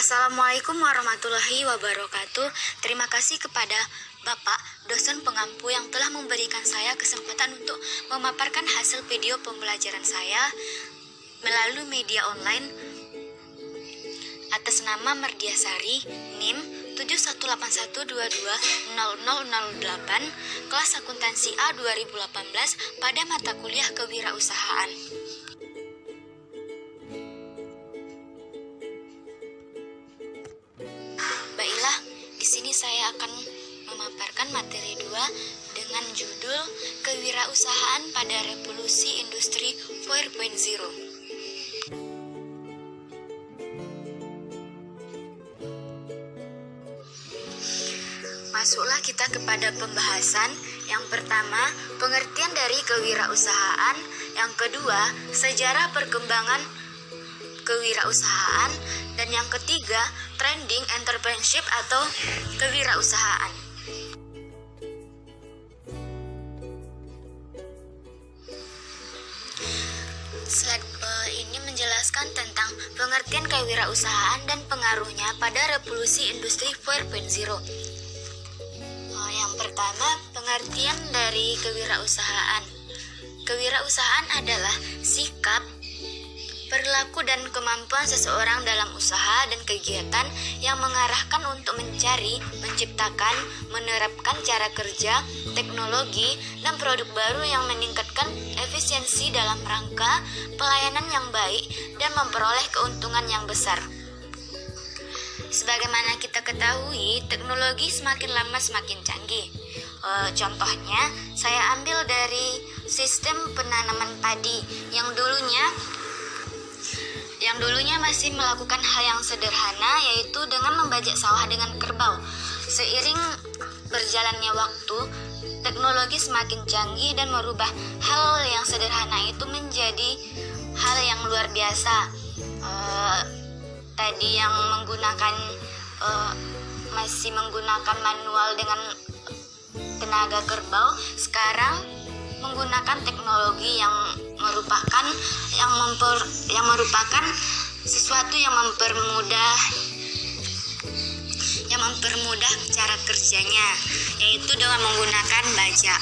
Assalamualaikum warahmatullahi wabarakatuh. Terima kasih kepada Bapak dosen pengampu yang telah memberikan saya kesempatan untuk memaparkan hasil video pembelajaran saya melalui media online atas nama Mardiasari, NIM 7181220008, kelas akuntansi A 2018 pada mata kuliah kewirausahaan. Baiklah, di sini saya akan memaparkan materi 2 dengan judul Kewirausahaan pada Revolusi Industri 4.0. Masuklah kita kepada pembahasan. Yang pertama, pengertian dari kewirausahaan. Yang kedua, sejarah perkembangan kewirausahaan. Dan yang ketiga, trending entrepreneurship atau kewirausahaan. Slide ini menjelaskan tentang pengertian kewirausahaan dan pengaruhnya pada revolusi industri 4.0. Yang pertama, pengertian dari kewirausahaan. Kewirausahaan adalah sikap, perilaku dan kemampuan seseorang dalam usaha dan kegiatan yang mengarahkan untuk mencari, menciptakan, menerapkan cara kerja, teknologi, dan produk baru yang meningkatkan efisiensi dalam rangka pelayanan yang baik dan memperoleh keuntungan yang besar. Sebagaimana kita ketahui, teknologi semakin lama semakin canggih. Contohnya, saya ambil dari sistem penanaman padi yang dulunya masih melakukan hal yang sederhana, yaitu dengan membajak sawah dengan kerbau. Seiring berjalannya waktu, teknologi semakin canggih dan merubah hal yang sederhana itu menjadi hal yang luar biasa. Tadi yang masih menggunakan manual dengan tenaga kerbau, sekarang menggunakan teknologi yang merupakan sesuatu yang mempermudah cara kerjanya, yaitu dengan menggunakan bajak.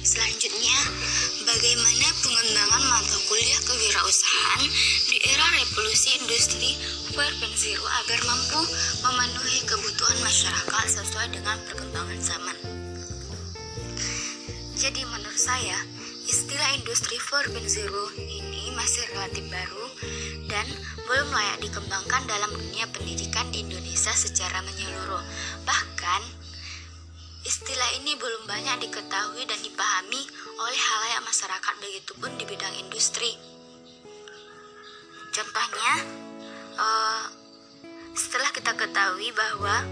Selanjutnya, bagaimana pengembangan mata kuliah kewirausahaan di era revolusi industri 4.0 agar mampu memenuhi kebutuhan masyarakat sesuai dengan perkembangan zaman. Jadi menurut saya, istilah industri 4.0 ini masih relatif baru dan belum layak dikembangkan dalam dunia pendidikan di Indonesia secara menyeluruh. Bahkan, istilah ini belum banyak diketahui dan dipahami oleh halayak masyarakat, begitupun di bidang industri. Contohnya, setelah kita ketahui bahwa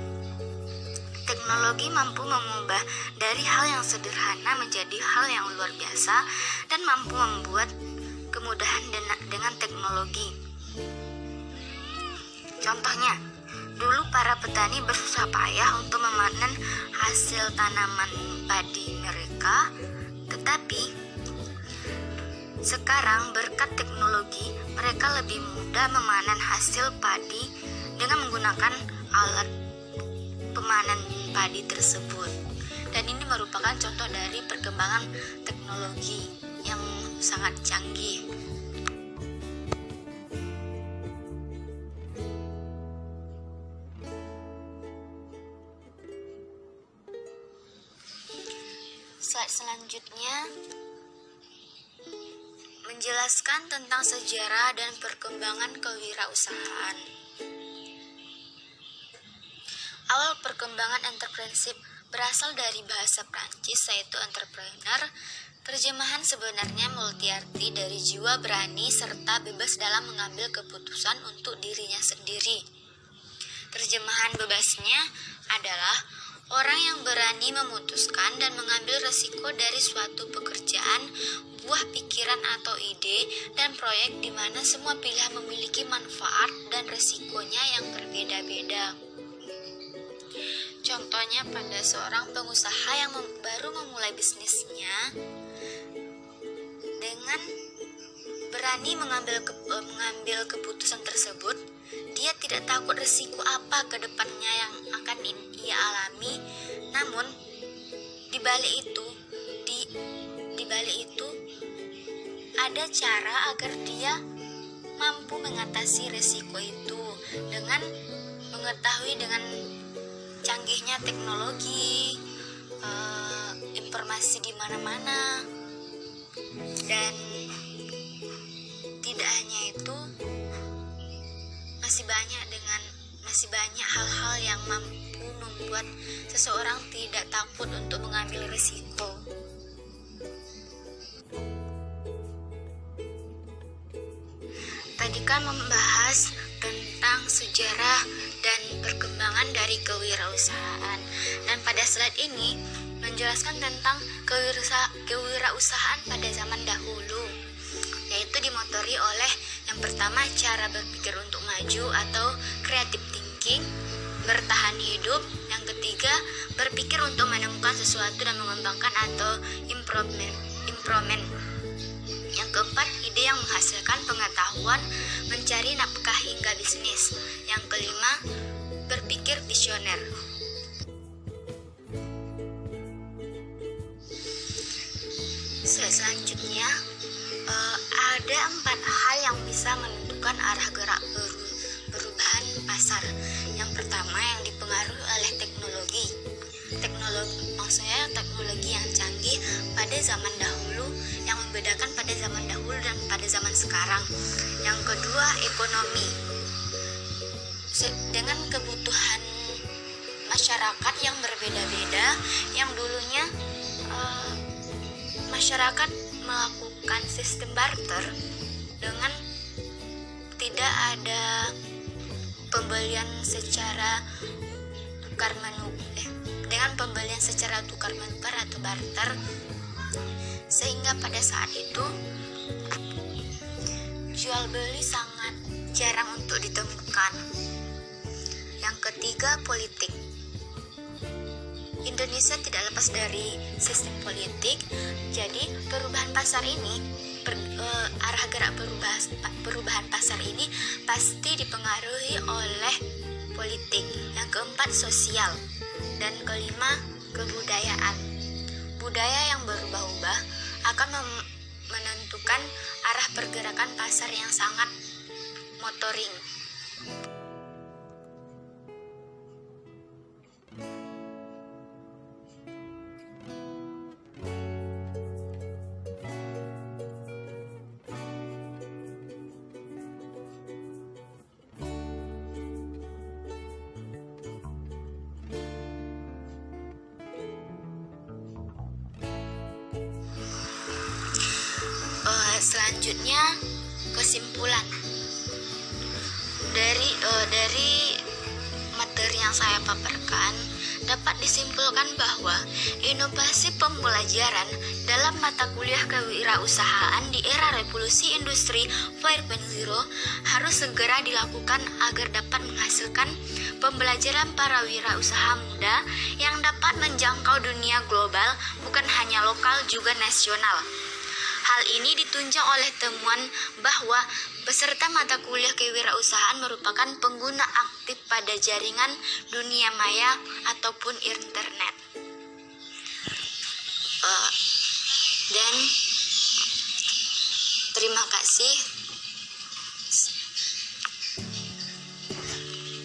teknologi mampu mengubah dari hal yang sederhana menjadi hal yang luar biasa dan mampu membuat kemudahan dengan teknologi. Contohnya, dulu para petani bersusah payah untuk memanen hasil tanaman padi mereka, tetapi sekarang berkat teknologi mereka lebih mudah memanen hasil padi dengan menggunakan alat pemanen padi tersebut. Dan ini merupakan contoh dari perkembangan teknologi yang sangat canggih. Slide selanjutnya menjelaskan tentang sejarah dan perkembangan kewirausahaan. Awal perkembangan entrepreneurship berasal dari bahasa Prancis, yaitu entrepreneur. Terjemahan sebenarnya multi-arti dari jiwa berani serta bebas dalam mengambil keputusan untuk dirinya sendiri. Terjemahan bebasnya adalah orang yang berani memutuskan dan mengambil resiko dari suatu pekerjaan, buah pikiran atau ide, dan proyek di mana semua pilihan memiliki manfaat dan resikonya yang berbeda-beda. Contohnya pada seorang pengusaha yang baru memulai bisnisnya Dengan berani mengambil keputusan tersebut, dia tidak takut risiko apa ke depannya yang akan ia alami. Namun di balik itu ada cara agar dia mampu mengatasi risiko itu dengan mengetahui dengan canggihnya teknologi, informasi di mana-mana, dan tidak hanya itu, masih banyak hal-hal yang mampu membuat seseorang tidak takut untuk mengambil risiko. Tadi kan membahas tentang sejarah dan perkembangan dari kewirausahaan, dan pada slide ini menjelaskan tentang kewirausahaan pada zaman dahulu, yaitu dimotori oleh yang pertama cara berpikir untuk maju atau creative thinking, bertahan hidup, yang ketiga berpikir untuk menemukan sesuatu dan mengembangkan atau improvement, yang keempat ide yang menghasilkan pengetahuan, mencari nafkah hingga bisnis, yang kelima berpikir visioner. Selanjutnya ada 4 hal yang bisa menentukan arah gerak perubahan pasar. Yang pertama yang dipengaruhi oleh teknologi, maksudnya teknologi yang canggih pada zaman dahulu, yang membedakan pada zaman dahulu dan pada zaman sekarang. Yang kedua ekonomi, dengan kebutuhan masyarakat yang berbeda-beda, yang dulunya masyarakat melakukan sistem barter dengan tidak ada pembelian secara tukar menukar atau barter, sehingga pada saat itu jual beli sangat jarang untuk ditemukan. Yang ketiga politik. Indonesia tidak lepas dari sistem politik, jadi perubahan pasar ini, arah gerak perubahan pasar ini pasti dipengaruhi oleh politik. Yang keempat sosial, dan kelima kebudayaan. Budaya yang berubah-ubah akan menentukan arah pergerakan pasar yang sangat motoring. Selanjutnya kesimpulan dari materi yang saya paparkan, dapat disimpulkan bahwa inovasi pembelajaran dalam mata kuliah kewirausahaan di era revolusi industri 4.0 harus segera dilakukan agar dapat menghasilkan pembelajaran para wirausaha muda yang dapat menjangkau dunia global, bukan hanya lokal juga nasional. Hal ini ditunjang oleh temuan bahwa peserta mata kuliah kewirausahaan merupakan pengguna aktif pada jaringan dunia maya ataupun internet. Dan terima kasih.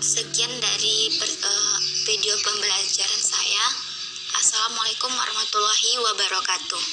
Sekian dari video pembelajaran saya. Assalamualaikum warahmatullahi wabarakatuh.